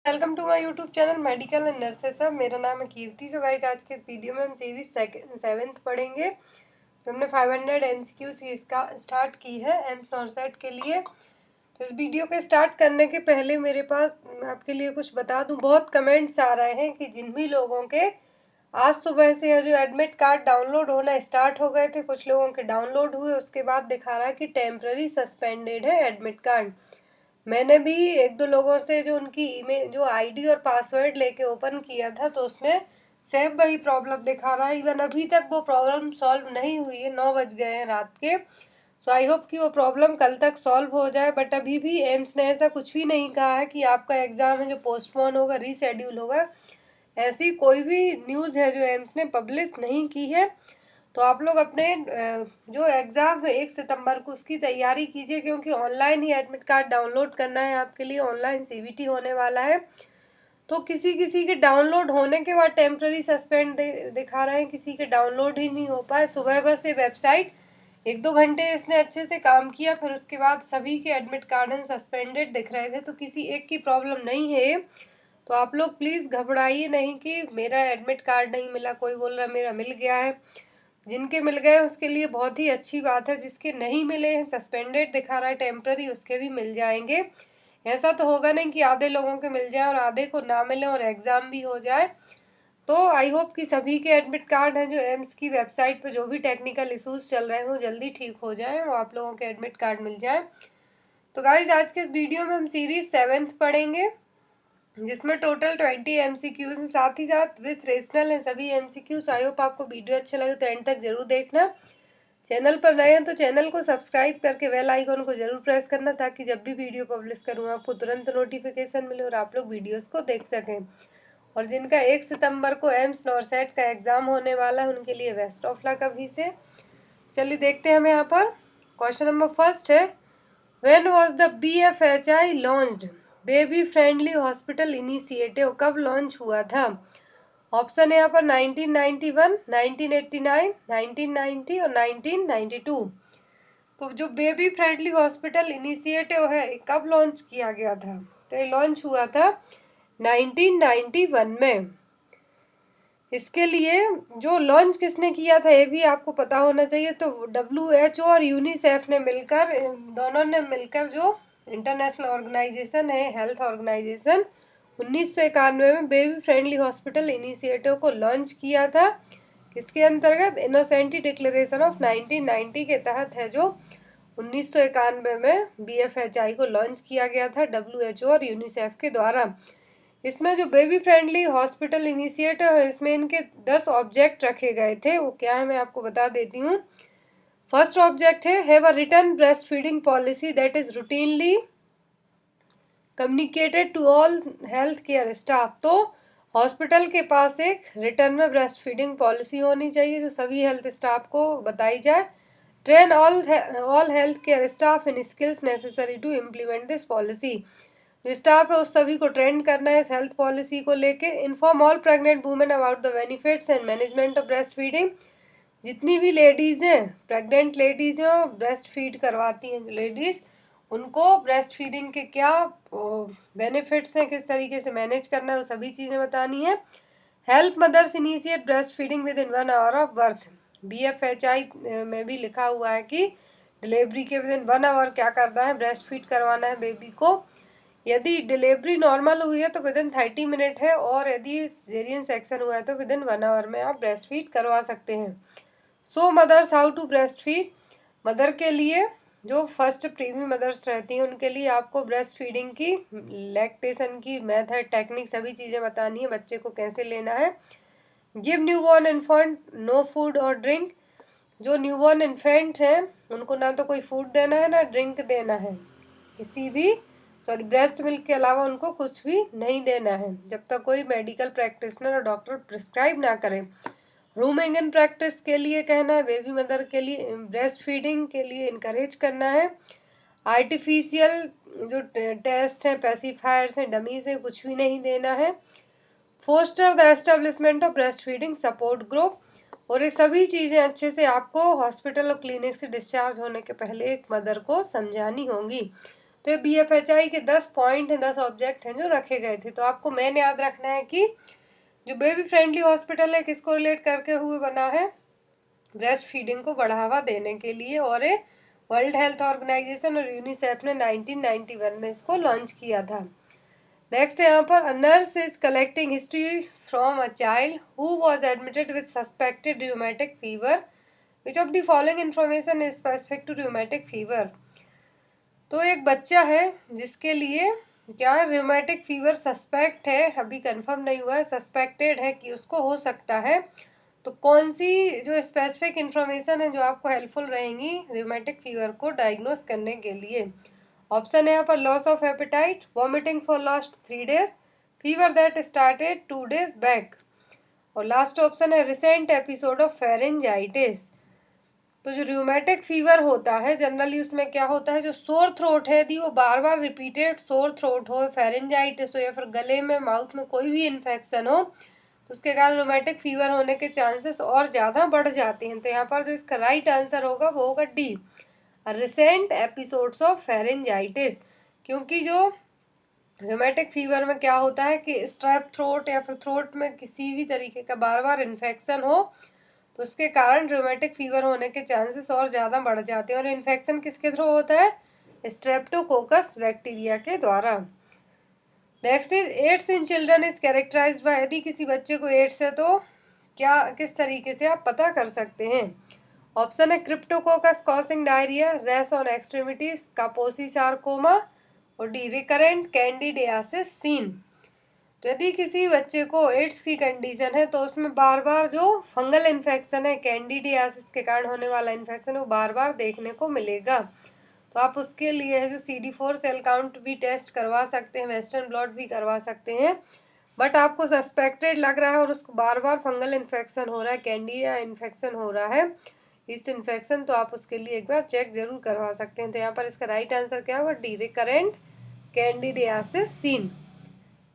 Welcome to my YouTube channel medical and nurses सब। मेरा नाम है कीर्ति। सो गाइस, आज के वीडियो में हम सीरीज सेवेंथ पढ़ेंगे। तो हमने 500 MCQs इसका स्टार्ट की है एम्स नॉर्सेट के लिए। तो इस वीडियो के स्टार्ट करने के पहले मेरे पास आपके लिए कुछ बता दूं। बहुत कमेंट्स आ रहे हैं कि जिन भी लोगों के आज सुबह से जो एडमिट कार्ड डाउनलोड होना स्टार्ट हो गए थे, कुछ लोगों के डाउनलोड हुए, उसके बाद दिखा रहा है कि टेम्पररी सस्पेंडेड है एडमिट कार्ड। मैंने भी एक दो लोगों से जो उनकी ईमेल जो आईडी और पासवर्ड लेके ओपन किया था, तो उसमें सेम वही प्रॉब्लम दिखा रहा है। इवन अभी तक वो प्रॉब्लम सॉल्व नहीं हुई है, 9 बज गए हैं रात के। सो आई होप कि वो प्रॉब्लम कल तक सॉल्व हो जाए। बट अभी भी एम्स ने ऐसा कुछ भी नहीं कहा है कि आपका एग्ज़ाम है जो पोस्टपोन होगा, रीशेड्यूल होगा। ऐसी कोई भी न्यूज़ है जो एम्स ने पब्लिश नहीं की है। तो आप लोग अपने जो एग्ज़ाम है 1 सितंबर को, उसकी तैयारी कीजिए, क्योंकि ऑनलाइन ही एडमिट कार्ड डाउनलोड करना है आपके लिए। ऑनलाइन CBT होने वाला है। तो किसी किसी के डाउनलोड होने के बाद टेम्प्रेरी सस्पेंड दिखा रहे हैं, किसी के डाउनलोड ही नहीं हो पाए। सुबह बस ये वेबसाइट 1-2 घंटे इसने अच्छे से काम किया, फिर उसके बाद सभी के एडमिट कार्ड सस्पेंडेड दिख रहे थे। तो किसी एक की प्रॉब्लम नहीं है। तो आप लोग प्लीज़ घबराइए नहीं कि मेरा एडमिट कार्ड नहीं मिला, कोई बोल रहा मेरा मिल गया है। जिनके मिल गए उसके लिए बहुत ही अच्छी बात है। जिसके नहीं मिले हैं, सस्पेंडेड दिखा रहा है टेम्पररी, उसके भी मिल जाएंगे। ऐसा तो होगा नहीं कि आधे लोगों के मिल जाए और आधे को ना मिले और एग्ज़ाम भी हो जाए। तो आई होप कि सभी के एडमिट कार्ड हैं जो एम्स की वेबसाइट पर जो भी टेक्निकल इशूज़ चल रहे हैं वो जल्दी ठीक हो जाए और आप लोगों के एडमिट कार्ड मिल जाए। तो गाइज, आज के इस वीडियो में हम सीरीज 7th पढ़ेंगे, जिसमें टोटल 20 MCQs, साथ ही साथ विथ रेशनल हैं सभी MCQs। आई होप आपको वीडियो अच्छा लगे तो एंड तक जरूर देखना। चैनल पर नए हैं तो चैनल को सब्सक्राइब करके बेल आइकन को जरूर प्रेस करना, ताकि जब भी वीडियो पब्लिश करूँ आपको तुरंत नोटिफिकेशन मिले और आप लोग वीडियोस को देख सकें। और जिनका 1 सितंबर को एम्स नॉर्सेट का एग्ज़ाम होने वाला है, उनके लिए बेस्ट ऑफ लक अभी से। चलिए देखते हैं। हमें यहाँ पर क्वेश्चन नंबर फर्स्ट है, when was the BFHI launched? Baby friendly hospital initiative कब लॉन्च हुआ था? ऑप्शन है यहाँ पर 1991, 1989, 1990 और 1992। तो जो बेबी फ्रेंडली हॉस्पिटल इनिशिएटिव है, कब लॉन्च किया गया था? तो ये लॉन्च हुआ था 1991 में। इसके लिए जो लॉन्च किसने किया था ये भी आपको पता होना चाहिए। तो WHO और यूनिसेफ ने मिलकर, दोनों ने मिलकर, जो इंटरनेशनल ऑर्गेनाइजेशन है, हेल्थ ऑर्गेनाइजेशन, 1991 में बेबी फ्रेंडली हॉस्पिटल इनिशिएटिव को लॉन्च किया था। किसके अंतर्गत? इनोसेंटी डिक्लेरेशन ऑफ 1990 के तहत है, जो 1991 में BFHI को लॉन्च किया गया था WHO और यूनिसेफ के द्वारा। इसमें जो बेबी फ्रेंडली हॉस्पिटल इनिशिएटिव है, इसमें इनके 10 ऑब्जेक्ट रखे गए थे। वो क्या है मैं आपको बता देती हूँ। फर्स्ट ऑब्जेक्ट है, have a written breast feeding policy that is routinely communicated to all health care staff. तो हॉस्पिटल के पास एक रिटर्न में ब्रेस्ट फीडिंग पॉलिसी होनी चाहिए जो सभी हेल्थ स्टाफ को बताई जाए। Train all health care staff in skills necessary to implement this policy. जो स्टाफ है उस सभी को ट्रेन करना है इस हेल्थ पॉलिसी को लेके। Inform all pregnant women about the benefits and management of breast feeding. जितनी भी लेडीज़ हैं, प्रेग्नेंट लेडीज़ हैं और ब्रेस्ट फीड करवाती हैं जो लेडीज़, उनको ब्रेस्ट फीडिंग के क्या बेनिफिट्स हैं, किस तरीके से मैनेज करना है, वो सभी चीज़ें बतानी है। Help mothers initiate breast feeding within 1 hour of birth. BFHI में भी लिखा हुआ है कि डिलीवरी के विद इन 1 आवर क्या करना है, ब्रेस्ट फीड करवाना है बेबी को। यदि डिलीवरी नॉर्मल हुई है तो विद इन 30 मिनट है, और यदि सीजरियन सेक्शन हुआ है तो विद इन 1 आवर में आप ब्रेस्ट फीड करवा सकते हैं। So mothers how to breast feed. Mother के लिए, जो फर्स्ट प्रीमी मदर्स रहती हैं, उनके लिए आपको ब्रेस्ट फीडिंग की, लैक्टेशन की मेथड, टेक्निक, सभी चीज़ें बतानी है, बच्चे को कैसे लेना है। Give newborn infant no food और ड्रिंक। जो न्यूबॉर्न इन्फेंट हैं उनको ना तो कोई फूड देना है ना ड्रिंक देना है, किसी भी ब्रेस्ट मिल्क के अलावा उनको कुछ भी नहीं देना है जब तक कोई मेडिकल प्रैक्टिशनर और डॉक्टर प्रिस्क्राइब ना करें। रूमिंग इन प्रैक्टिस के लिए कहना है, बेबी मदर के लिए ब्रेस्ट फीडिंग के लिए इनकरेज करना है। आर्टिफिशियल जो टेस्ट है, पेसिफायर्स हैं, डमीज हैं, कुछ भी नहीं देना है। Foster the establishment of breast feeding support group. और ये सभी चीज़ें अच्छे से आपको हॉस्पिटल और क्लिनिक से डिस्चार्ज होने के पहले एक मदर को समझानी होंगी। तो ये BFHI के 10 पॉइंट हैं, 10 ऑब्जेक्ट हैं जो रखे गए थे। तो आपको मेन याद रखना है कि जो बेबी फ्रेंडली हॉस्पिटल है किसको रिलेट करके हुए बना है, ब्रेस्ट फीडिंग को बढ़ावा देने के लिए, और ये वर्ल्ड हेल्थ ऑर्गेनाइजेशन और यूनिसेफ ने 1991 में इसको लॉन्च किया था। नेक्स्ट यहाँ पर a nurse is collecting history from a child who was admitted with suspected rheumatic fever, which of the following information is specific to rheumatic fever. तो एक बच्चा है जिसके लिए क्या है, rheumatic फीवर सस्पेक्ट है, अभी कंफर्म नहीं हुआ है, सस्पेक्टेड है कि उसको हो सकता है। तो कौन सी जो स्पेसिफिक इन्फॉर्मेशन है जो आपको हेल्पफुल रहेंगी rheumatic फीवर को डायग्नोस करने के लिए। ऑप्शन है यहाँ पर loss of appetite, vomiting for last 3 days, fever that started 2 days back, और लास्ट ऑप्शन है रिसेंट एपिसोड ऑफ फेरेंजाइटिस। तो जो rheumatic फीवर होता है जनरली उसमें क्या होता है, जो सोर थ्रोट है यदि वो बार बार रिपीटेड सोर थ्रोट हो, फेरेंजाइटिस हो, या फिर गले में माउथ में कोई भी इन्फेक्शन हो, तो उसके कारण rheumatic फीवर होने के चांसेस और ज़्यादा बढ़ जाते हैं। तो यहाँ पर जो इसका राइट आंसर होगा वो होगा D, recent episodes of pharyngitis. क्योंकि जो rheumatic फीवर में क्या होता है कि स्ट्रेप थ्रोट या फिर थ्रोट में किसी भी तरीके का बार बार इन्फेक्शन हो, तो उसके कारण rheumatic फीवर होने के चांसेस और ज़्यादा बढ़ जाते हैं। और इन्फेक्शन किसके थ्रू होता है, स्ट्रेप्टोकोकस बैक्टीरिया के द्वारा। Next is AIDS in children is characterized by, यदि किसी बच्चे को एड्स है तो क्या किस तरीके से आप पता कर सकते हैं। ऑप्शन है Cryptococcus causing diarrhoea, rash on extremities, कापोसी sarcoma, और डी रिकरेंट कैंडिडियासिस सीन। तो यदि किसी बच्चे को एड्स की कंडीशन है तो उसमें बार बार जो फंगल इन्फेक्शन है, कैंडिडियासिस के कारण होने वाला इन्फेक्शन है, वो बार बार देखने को मिलेगा। तो आप उसके लिए है जो CD4 सेल काउंट भी टेस्ट करवा सकते हैं, वेस्टर्न ब्लॉट भी करवा सकते हैं। बट आपको सस्पेक्टेड लग रहा है और उसको बार बार फंगल इन्फेक्शन हो रहा है, कैंडिडिया इन्फेक्शन हो रहा है, ईस्ट इन्फेक्शन, तो आप उसके लिए एक बार चेक जरूर करवा सकते हैं। तो यहाँ पर इसका राइट आंसर क्या होगा, D recurrent candidiasis seen.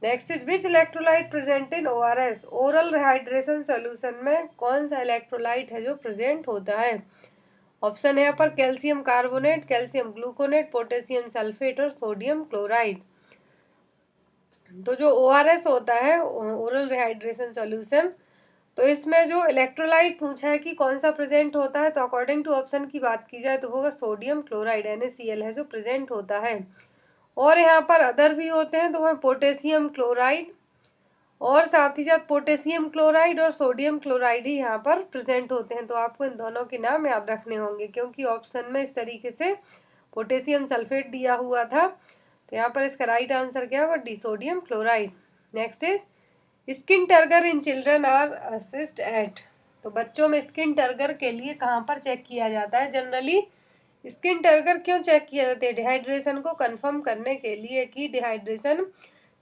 Next is which electrolyte present in ORS, oral rehydration solution में कौन सा इलेक्ट्रोलाइट है जो प्रेजेंट होता है। ऑप्शन है यहाँ पर calcium carbonate, calcium gluconate, potassium sulphate, और सोडियम क्लोराइड। तो जो ORS होता है, ओरल रिहाइड्रेशन सॉल्यूशन, तो इसमें जो इलेक्ट्रोलाइट पूछा है कि कौन सा प्रेजेंट होता है, तो अकॉर्डिंग टू ऑप्शन की बात की जाए तो होगा सोडियम क्लोराइड, NaCl है जो प्रेजेंट होता है। और यहाँ पर अदर भी होते हैं, तो वह पोटेशियम क्लोराइड, और साथ ही साथ पोटेशियम क्लोराइड और सोडियम क्लोराइड ही यहाँ पर प्रेजेंट होते हैं। तो आपको इन दोनों के नाम याद रखने होंगे, क्योंकि ऑप्शन में इस तरीके से पोटेशियम सल्फेट दिया हुआ था। तो यहाँ पर इसका राइट आंसर क्या होगा, D sodium chloride. Next is skin turgor in children are assist at, तो बच्चों में स्किन टर्गर के लिए कहाँ पर चेक किया जाता है। जनरली स्किन टर्गर क्यों चेक किया जाता है, डिहाइड्रेशन को कंफर्म करने के लिए कि डिहाइड्रेशन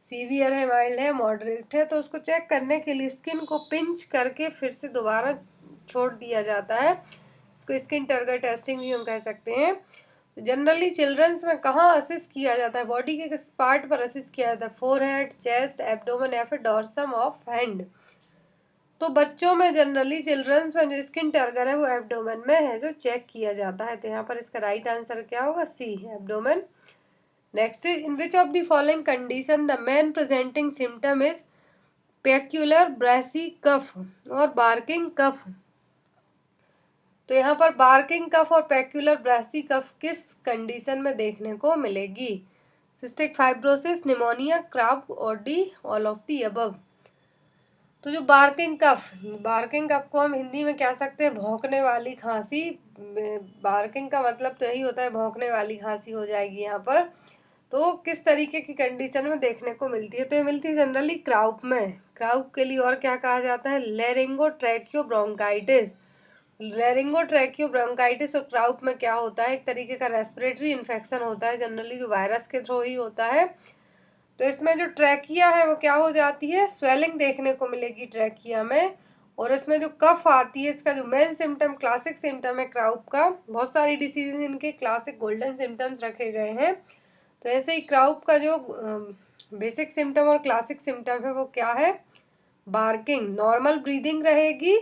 सीवियर है, माइल्ड है, मॉडरेट है, तो उसको चेक करने के लिए स्किन को पिंच करके फिर से दोबारा छोड़ दिया जाता है। इसको स्किन टर्गर टेस्टिंग भी हम कह सकते हैं। जनरली चिल्ड्रंस में कहाँ असिस्ट किया जाता है, बॉडी के किस पार्ट पर असिस्ट किया जाता है, फोरहेड, चेस्ट, एब्डोमेन, या फिर डॉर्सम ऑफ हैंड। तो बच्चों में जनरली चिल्ड्रंस में जो स्किन टर्गर है वो एब्डोमेन में है जो चेक किया जाता है। तो यहाँ पर इसका राइट आंसर क्या होगा, C, abdomen. Next is in which of the following condition the man presenting symptom is peculiar brassy cough और बार्किंग कफ। तो यहाँ पर बार्किंग कफ और पेक्यूलर ब्रेसी कफ किस कंडीशन में देखने को मिलेगी, सिस्टिक फाइब्रोसिस, निमोनिया, क्राब, और D all of the above. तो जो बार्किंग कफ को हम हिंदी में कह सकते हैं भौंकने वाली खांसी। बार्किंग का मतलब तो यही होता है भौंकने वाली खांसी हो जाएगी यहाँ पर। तो किस तरीके की कंडीशन में देखने को मिलती है, तो ये मिलती है जनरली क्राउप में। क्राउप के लिए और क्या कहा जाता है, लेरिंगोट्रैकियोब्रोंकाइटिस। लेरिंगोट्रैकियोब्रोंकाइटिस और क्राउप में क्या होता है, एक तरीके का रेस्पिरेटरी इन्फेक्शन होता है, जनरली जो वायरस के थ्रू ही होता है। तो इसमें जो ट्रैकिया है वो क्या हो जाती है, स्वेलिंग देखने को मिलेगी ट्रैकिया में। और इसमें जो कफ आती है, इसका जो मेन सिम्टम, क्लासिक सिम्टम है क्राउप का, बहुत सारी डिसीज इनके क्लासिक गोल्डन सिम्टम्स रखे गए हैं। तो ऐसे ही क्राउप का जो बेसिक सिम्टम और क्लासिक सिम्टम है वो क्या है, बार्किंग। नॉर्मल ब्रीदिंग रहेगी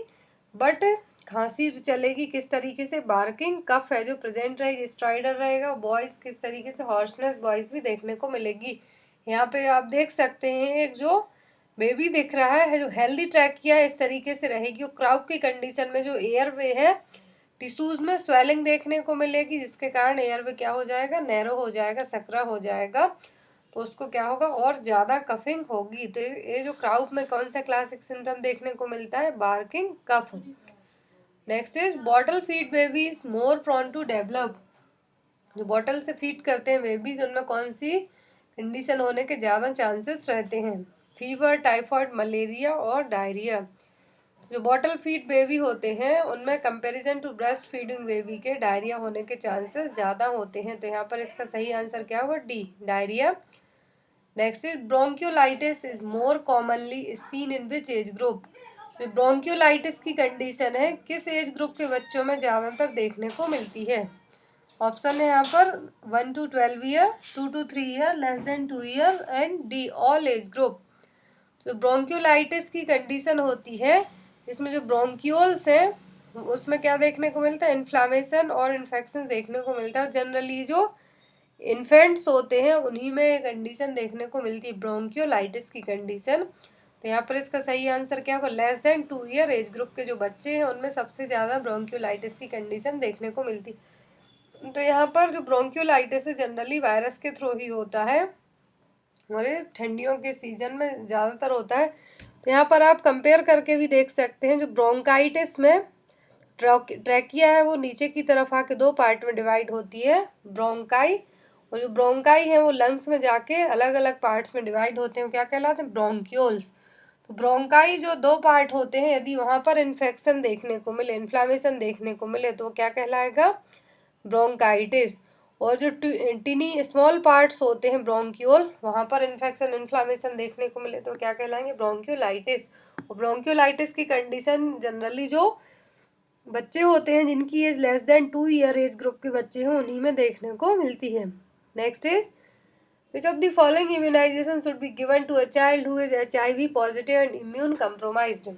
बट खांसी चलेगी किस तरीके से, बार्किंग। कफ है जो प्रेजेंट रहेगी, स्ट्राइडर रहेगा। वॉइस किस तरीके से, हॉर्सनेस वॉइस भी देखने को मिलेगी। यहाँ पे आप देख सकते हैं एक जो बेबी दिख रहा है जो हेल्दी ट्रैकिया है, इस तरीके से रहेगी। और क्राउक की कंडीशन में जो एयरवे है, टिश्यूज में स्वेलिंग देखने को मिलेगी, जिसके कारण एयरवे क्या हो जाएगा, नैरो हो जाएगा, सकरा हो जाएगा। तो उसको क्या होगा, और ज़्यादा कफिंग होगी। तो ये जो क्राउक में कौन सा क्लासिक सिम्टम देखने को मिलता है, barking, cough. Next is bottle feed babies more prone to develop. जो बॉटल से फीड करते हैं बेबीज, उनमें कौन सी कंडीशन होने के ज़्यादा चांसेस रहते हैं, फीवर, टाइफाइड, मलेरिया और डायरिया। जो बॉटल फीड बेबी होते हैं उनमें comparison to breast feeding baby के डायरिया होने के चांसेस ज़्यादा होते हैं। तो यहाँ पर इसका सही आंसर क्या होगा, D, diarrhoea. Next is bronchiolitis is more commonly seen in which age group. जो ब्रोंक्योलाइटिस की कंडीशन है किस एज ग्रुप के बच्चों में ज़्यादातर देखने को मिलती है। ऑप्शन है यहाँ पर 1 to 12 year, 2 to 3 year, less than 2 year and D, all age group. तो ब्रोंक्योलाइटिस की कंडीशन होती है इसमें जो ब्रोंक्यूल्स हैं उसमें क्या देखने को मिलता है, इन्फ्लामेशन और इन्फेक्शन देखने को मिलता है। जनरली जो इन्फेंट्स होते हैं उन्हीं में कंडीशन देखने को मिलती है, ब्रोंक्योलाइटिस की कंडीशन। तो यहाँ पर इसका सही आंसर क्या होगा, less than 2 year age group के जो बच्चे हैं उनमें सबसे ज़्यादा ब्रोंक्योलाइटिस की कंडीशन देखने को मिलती। तो यहाँ पर जो ब्रोंक्योलाइटिस है जनरली वायरस के थ्रू ही होता है और ये ठंडियों के सीजन में ज़्यादातर होता है। तो यहाँ पर आप कंपेयर करके भी देख सकते हैं, जो ब्रोंकाइटिस में ट्रैकिया है वो नीचे की तरफ आके दो पार्ट में डिवाइड होती है, ब्रोंकाई, और जो ब्रोंकाई है वो लंग्स में जाके अलग अलग पार्ट्स में डिवाइड होते हैं, क्या कहलाते हैं, ब्रोंक्यूल्स। तो ब्रोंकाई जो दो पार्ट होते हैं, यदि वहाँ पर इन्फेक्शन देखने को मिले, इन्फ्लामेशन देखने को मिले, तो क्या कहलाएगा, ब्रोंकाइटिस। और जो टिनी स्मॉल पार्ट्स होते हैं ब्रोंक्यूल, वहाँ पर इन्फेक्शन, इन्फ्लामेशन देखने को मिले तो क्या कहलाएंगे, ब्रोंक्योलाइटिस। और ब्रोंक्योलाइटिस की कंडीशन जनरली जो बच्चे होते हैं जिनकी age less than 2 year age group के बच्चे हैं उन्हीं में देखने को मिलती है। Next is which of the following immunization should be given to a child who is HIV positive and immune compromised.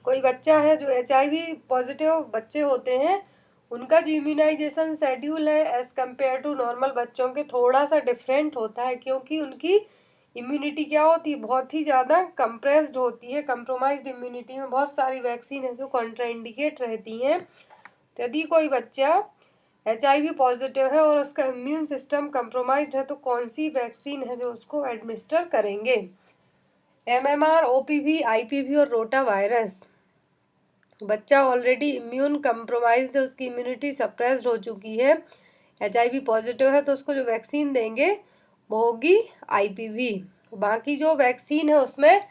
कोई बच्चा है जो HIV पॉजिटिव बच्चे होते हैं, उनका जो इम्यूनाइजेशन शेड्यूल है एज कम्पेयर टू नॉर्मल बच्चों के थोड़ा सा डिफरेंट होता है, क्योंकि उनकी इम्यूनिटी क्या होती है, बहुत ही ज़्यादा कंप्रेस्ड होती है। कंप्रोमाइज्ड इम्यूनिटी में बहुत सारी वैक्सीन है जो कॉन्ट्राइंडिकेट रहती हैं। तो यदि कोई बच्चा HIV पॉजिटिव है और उसका इम्यून सिस्टम कंप्रोमाइज्ड है तो कौन सी वैक्सीन है जो उसको एडमिनिस्टर करेंगे, MMR, OPV, IPV और रोटा वायरस। बच्चा ऑलरेडी इम्यून कंप्रोमाइज्ड है, उसकी इम्यूनिटी सप्रेस्ड हो चुकी है, HIV पॉजिटिव है, तो उसको जो वैक्सीन देंगे वो होगी IPV। बाकी जो वैक्सीन है उसमें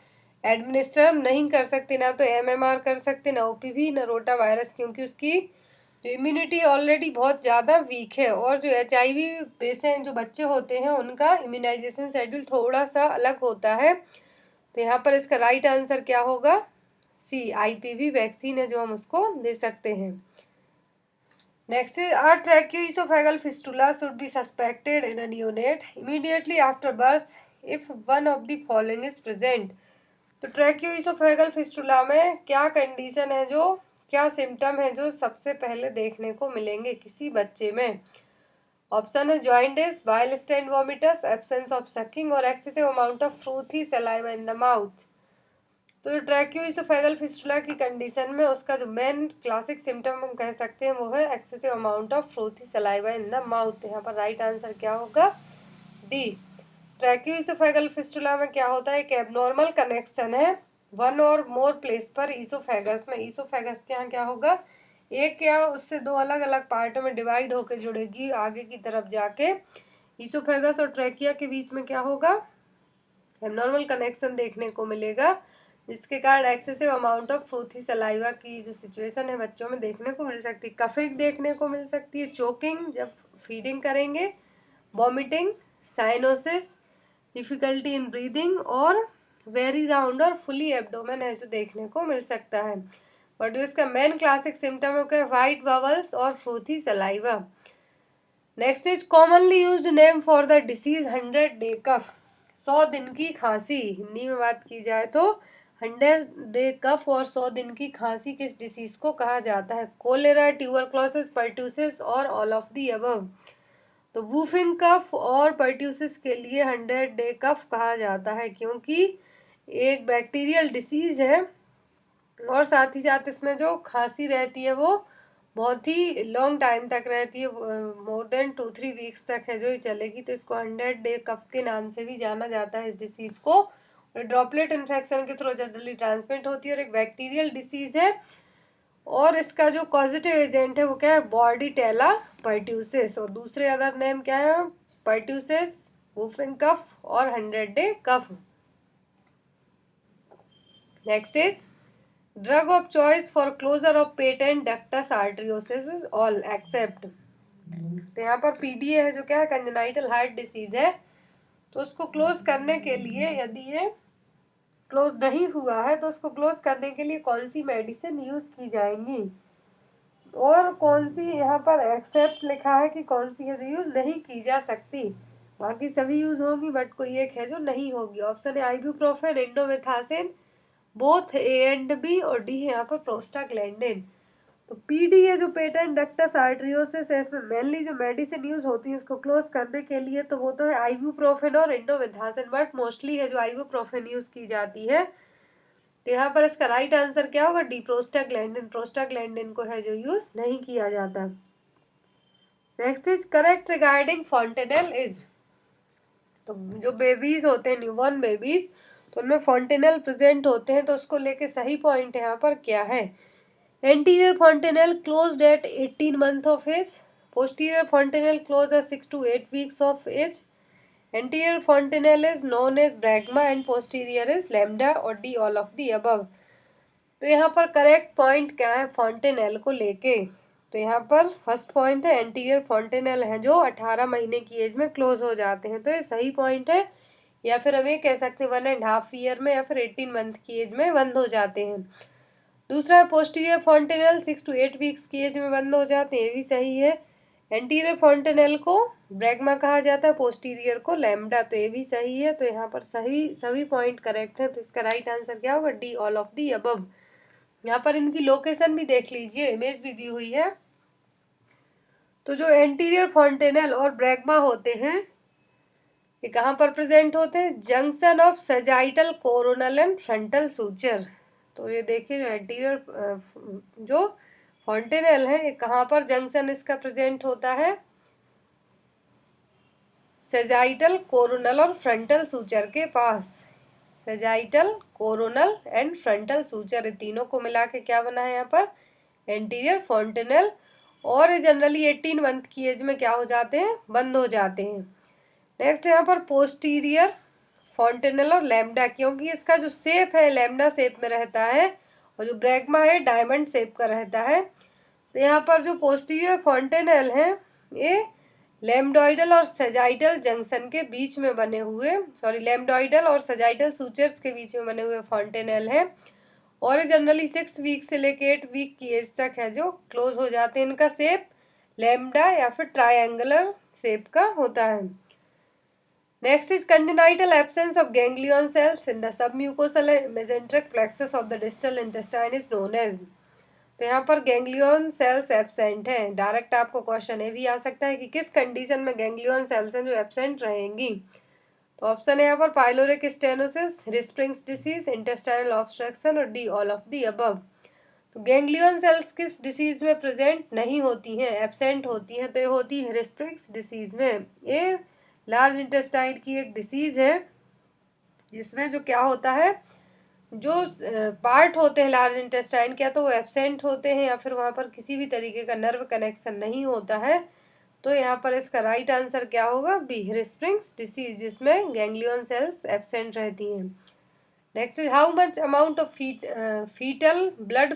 एडमिनिस्टर नहीं कर सकते, ना तो MMR कर सकते, ना OPV, ना रोटा वायरस, क्योंकि उसकी जो इम्यूनिटी ऑलरेडी बहुत ज़्यादा वीक है। और जो HIV पेशेंट जो बच्चे होते हैं उनका इम्यूनाइजेशन शेड्यूल थोड़ा सा अलग होता है। तो यहाँ पर इसका राइट आंसर क्या होगा, सी, IPV वैक्सीन है जो हम उसको दे सकते हैं। Next is are tracheoesophageal fistula should be suspected in a neonate immediately after birth if one of the following is present. तो ट्रैकियोइसोफेगल फिस्टुला में क्या कंडीशन है, जो क्या सिम्टम है जो सबसे पहले देखने को मिलेंगे किसी बच्चे में। ऑप्शन है jaundice, bile stain vomitus, absence of sucking और excessive amount of frothy saliva in the mouth. तो जो ट्रैकियोइसोफेगल फिस्टुला की कंडीशन में उसका जो मेन क्लासिक सिम्टम हम कह सकते हैं वो है excessive amount of frothy saliva in the mouth. यहाँ पर राइट आंसर क्या होगा, डी। ट्रैकियोइसोफेगल फिस्टुला में क्या होता है, एक एबनॉर्मल कनेक्शन है वन और मोर प्लेस पर ईसोफेगस में। ईसोफेगस के यहाँ क्या होगा, एक या उससे दो अलग अलग पार्टों में डिवाइड होकर जुड़ेगी आगे की तरफ जाके। ईसोफेगस और ट्रैकिया के बीच में क्या होगा, एबनॉर्मल कनेक्शन देखने को मिलेगा, जिसके कारण excessive amount of frothy saliva की जो सिचुएशन है बच्चों में देखने को मिल सकती है। कफिंग देखने को मिल सकती है, चोकिंग जब फीडिंग करेंगे, vomiting, cyanosis, difficulty in breathing और वेरी राउंड और फुली एब्डोमेन है जो देखने को मिल सकता है। बट जो इसका मेन क्लासिक सिम्टम है वाइट बबल्स और frothy saliva. Next is commonly used name for the disease 100 day cough, 100 दिन की खांसी। हिंदी में बात की जाए तो 100 डे कफ और 100 दिन की खांसी किस डिसीज को कहा जाता है? कोलेरा, ट्यूबरक्लोसिस, पर्ट्यूसिस और ऑल ऑफ दी अबव। तो वूफिंग कफ और पर्ट्यूसिस के लिए 100 डे कफ कहा जाता है, क्योंकि एक बैक्टीरियल डिसीज है और साथ ही साथ इसमें जो खांसी रहती है वो बहुत ही लॉन्ग टाइम तक रहती है, मोर देन 2-3 वीक्स तक है जो ये चलेगी। तो इसको 100 डे कफ के नाम से भी जाना जाता है इस डिसीज को। और ड्रॉपलेट इन्फेक्शन के थ्रू जनरली ट्रांसमिट होती है और एक बैक्टीरियल डिसीज है। और इसका जो पॉजिटिव एजेंट है वो क्या है? बॉर्डीटेला पर्ट्यूसिस। और दूसरे अदर नेम क्या है? पर्ट्यूसिस, वूफिंग कफ और 100 day cough. Next is drug of choice for closure of patent ductus arteriosus is all except. तो यहाँ पर पीडीए है जो क्या है? कंजेनाइटल हार्ट डिसीज है। तो उसको क्लोज करने के लिए, यदि ये क्लोज नहीं हुआ है तो उसको क्लोज करने के लिए कौन सी मेडिसिन यूज की जाएंगी और कौन सी यहाँ पर एक्सेप्ट लिखा है कि कौन सी है जो यूज नहीं की जा सकती। बाकी सभी यूज होगी बट कोई एक है जो नहीं होगी। ऑप्शन है ibuprofen, indomethacin, both A and B, और डी है यहाँ पर प्रोस्टाग्लैंडिन। तो पीडी है जो पेटेंट डक्टस आर्टरियोसिस है, इसमें मेनली जो मेडिसिन यूज होती है इसको क्लोज करने के लिए तो वो तो है आइबुप्रोफेन और इंडोमेथासिन, बट मोस्टली है जो आइबुप्रोफेन यूज की जाती है। तो यहाँ पर इसका राइट आंसर क्या होगा? D, prostaglandin. प्रोस्टाग्लैंडिन को है जो यूज नहीं किया जाता। Next is correct regarding fontanelle is. तो जो बेबीज होते हैं, न्यूबॉर्न बेबीज, तो उनमें फॉन्टेनेल प्रेजेंट होते हैं, तो उसको लेके सही पॉइंट यहाँ पर क्या है? Anterior fontanelle closed at 18 month of age, posterior fontanelle close at 6 to 8 weeks of age, anterior fontanelle is known as bregma and posterior is lambda, और D all of the above. तो यहाँ पर correct point क्या है fontanelle को लेके? तो यहाँ पर फर्स्ट पॉइंट है एंटीरियर फॉन्टेनेल है जो 18 महीने की एज में क्लोज हो जाते हैं, तो ये सही पॉइंट है। या फिर हम ये कह सकते हैं 1.5 ईयर में या फिर 18 मंथ की एज में बंद हो जाते हैं। दूसरा है पोस्टीरियर फॉन्टेनेल 6 to 8 वीक्स की एज में बंद हो जाते हैं, ये भी सही है। एंटीरियर फॉन्टेनेल को ब्रैग्मा कहा जाता है, पोस्टीरियर को लैम्डा, तो ये भी सही है। तो यहाँ पर सभी पॉइंट करेक्ट है, तो इसका राइट आंसर क्या होगा? D, all of the above. यहाँ पर इनकी लोकेशन भी देख लीजिए, इमेज भी दी हुई है। तो जो एंटीरियर फॉन्टेनेल और ब्रैग्मा होते हैं ये कहाँ पर प्रेजेंट होते हैं? Junction of sagittal, coronal and frontal suture. तो ये देखिए जो एंटीरियर जो फॉन्टेनेल है ये कहाँ पर जंक्शन इसका प्रेजेंट होता है? सेजाइटल, कोरोनल और फ्रंटल सूचर के पास। Sagittal, coronal and frontal suture, तीनों को मिला के क्या बना है यहाँ पर? Anterior fontanelle. और ये जनरली 18 मंथ की एज में क्या हो जाते हैं? बंद हो जाते हैं। नेक्स्ट यहाँ पर पोस्टीरियर फॉन्टेनेल और लैम्डा, क्योंकि इसका जो शेप है लैम्डा शेप में रहता है और जो ब्रैग्मा है डायमंड शेप का रहता है। तो यहाँ पर जो पोस्टीरियर फॉन्टेनेल है ये लैम्डोइडल और सेजाइटल जंक्शन के बीच में बने हुए, लैम्डोइडल और सेजाइटल सूचर्स के बीच में बने हुए फॉन्टेनेल है। और ये जनरली 6 वीक से लेके 8 वीक की एज तक है जो क्लोज हो जाते हैं। इनका शेप लैम्डा या फिर ट्रायंगुलर शेप का होता है। Next is congenital absence of ganglion cells in the submucosal mesenteric plexus of the distal intestine is known as. तो यहाँ पर गैंग्लियन सेल्स एब्सेंट हैं। डायरेक्ट आपको क्वेश्चन ये भी आ सकता है कि किस कंडीशन में गैंग्लियन सेल्स हैं जो एब्सेंट रहेंगी। तो ऑप्शन है यहाँ पर pyloric stenosis, Hirschsprung's disease, intestinal obstruction, और D, all of the above. तो गैंग्लियन सेल्स किस डिसीज में प्रेजेंट नहीं होती हैं, एब्सेंट होती हैं? तो ये होती है रिस्प्रिंग्स डिसीज में। ये लार्ज इंटेस्टाइन की एक डिसीज है जिसमें जो क्या होता है, जो पार्ट होते हैं लार्ज इंटेस्टाइन के, तो वो एब्सेंट होते हैं या फिर वहाँ पर किसी भी तरीके का नर्व कनेक्शन नहीं होता है। तो यहाँ पर इसका राइट आंसर क्या होगा? बी, रिस्प्रिंग्स डिसीज, जिसमें गैंग्लियन सेल्स एब्सेंट रहती हैं। Next is how much amount of fetal blood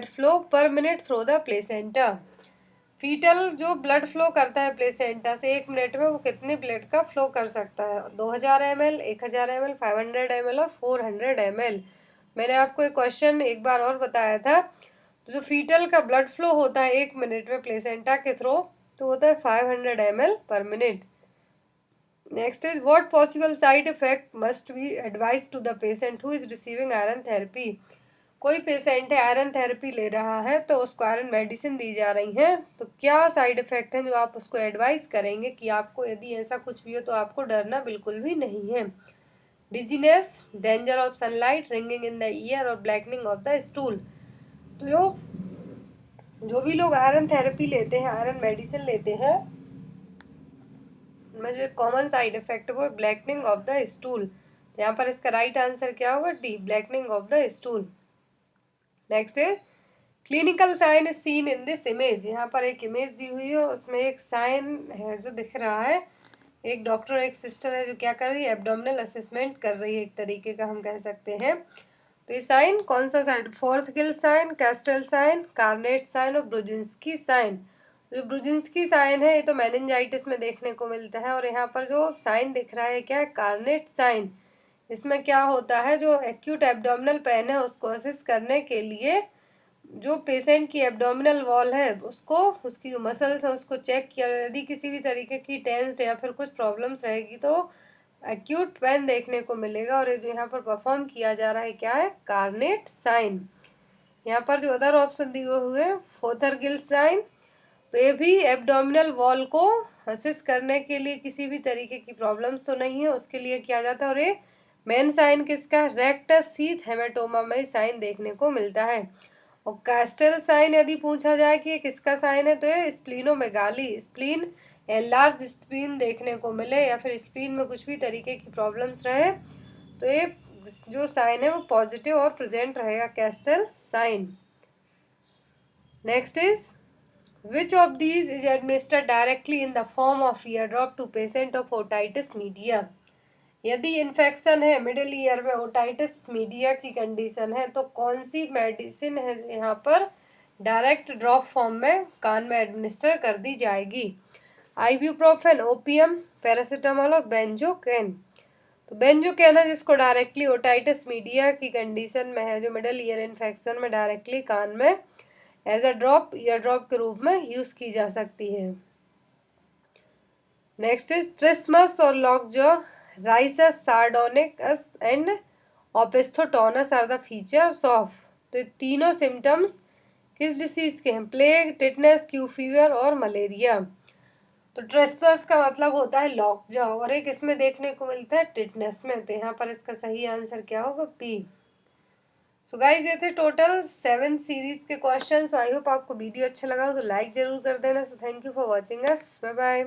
flow per minute through the placenta. Fetal जो ब्लड फ्लो करता है प्लेसेंटा से 1 मिनट में वो कितने ब्लड का फ्लो कर सकता है? 2000 ml, 1000 ml, 500 ml और 400 ml। मैंने आपको एक क्वेश्चन एक बार और बताया था। तो जो फीटल का ब्लड फ्लो होता है 1 मिनट में प्लेसेंटा के थ्रू तो होता है 500 ml per minute. Next is what possible side effect must be advise to the patient who is receiving iron therapy. कोई पेशेंट है आयरन थेरेपी ले रहा है तो उसको आयरन मेडिसिन दी जा रही है, तो क्या साइड इफेक्ट हैं जो आप उसको एडवाइस करेंगे कि आपको यदि ऐसा कुछ भी हो तो आपको डरना बिल्कुल भी नहीं है। Dizziness, danger of sunlight, ringing in the year और ब्लैकनिंग ऑफ द स्टूल। तो जो भी लोग आयरन थेरेपी लेते हैं, आयरन मेडिसिन लेते हैं, उनमें जो एक कॉमन साइड इफेक्ट है वो ब्लैकनिंग ऑफ द स्टूल। तो यहाँ पर इसका राइट आंसर क्या होगा? D, blackening of the stool. Next is clinical sign is seen in this image. यहाँ पर एक इमेज दी हुई है, उसमें एक साइन है जो दिख रहा है। एक डॉक्टर एक सिस्टर है जो क्या कर रही है? एब्डोमिनल असेसमेंट कर रही है, एक तरीके का हम कह सकते हैं। तो ये साइन कौन सा साइन? फोर्थ गिल sign, Castell sign, Carnett sign और ब्रुजिन्स्की साइन। जो ब्रुजिन्स्की साइन है ये तो मेनिंजाइटिस में देखने को मिलता है, और यहाँ पर जो साइन दिख रहा है क्या है? कार्नेट साइन। इसमें क्या होता है, जो एक्यूट एब्डोमिनल पेन है उसको असिस्ट करने के लिए जो पेशेंट की एब्डोमिनल वॉल है उसको, उसकी जो मसल्स है उसको चेक किया, यदि किसी भी तरीके की टेंस्ड या फिर कुछ प्रॉब्लम्स रहेगी तो एक्यूट पेन देखने को मिलेगा। और जो यहाँ पर परफॉर्म किया जा रहा है क्या है? कार्नेट साइन। यहाँ पर जो अदर ऑप्शन दिए हुए हैं, फोथरगिल साइन, तो ये भी एब्डोमिनल वॉल को असिस्ट करने के लिए, किसी भी तरीके की प्रॉब्लम्स तो नहीं है उसके लिए किया जाता है। और ये मेन साइन किसका? रेक्टस सीथ हेमेटोमा में साइन देखने को मिलता है। और कैस्टल साइन यदि पूछा जाए कि ये किसका साइन है, तो ये स्प्लीनोमेगाली, स्प्लीन लार्ज स्प्लीन देखने को मिले या फिर स्प्लीन में कुछ भी तरीके की प्रॉब्लम्स रहे, तो ये जो साइन है वो पॉजिटिव और प्रेजेंट रहेगा, Castell sign. Next is which of these is administered directly in the form of ear drop to patient of otitis media. यदि इन्फेक्शन है मिडिल ईयर में, ओटाइटिस मीडिया की कंडीशन है, तो कौन सी मेडिसिन है यहाँ पर डायरेक्ट ड्रॉप फॉर्म में कान में एडमिनिस्टर कर दी जाएगी? आइब्यूप्रोफेन, ओपियम, पैरासीटामोल और बेंजोकेन। तो बेंजोकेन है जिसको डायरेक्टली ओटाइटिस मीडिया की कंडीशन में है, जो मिडिल ईयर इन्फेक्शन में डायरेक्टली कान में as a drop, ear drop के रूप में यूज की जा सकती है। नेक्स्ट इज ट्रिस्मस और lockjaw, risus, sardonicus and opisthotonus are the features of. तो तीनों सिम्टम्स किस डिसीज के हैं? प्लेग, टिटनेस, क्यू फीवर और मलेरिया। तो ट्रिस्मस का मतलब होता है लॉकजॉ, और एक इसमें देखने को मिलता है टिटनेस में। तो यहाँ पर इसका सही आंसर क्या होगा? पी। सो गाइज ये थे टोटल 7 सीरीज के क्वेश्चन। आई होप आपको वीडियो अच्छा लगा हो तो लाइक जरूर कर देना। So thank you for watching us, bye bye.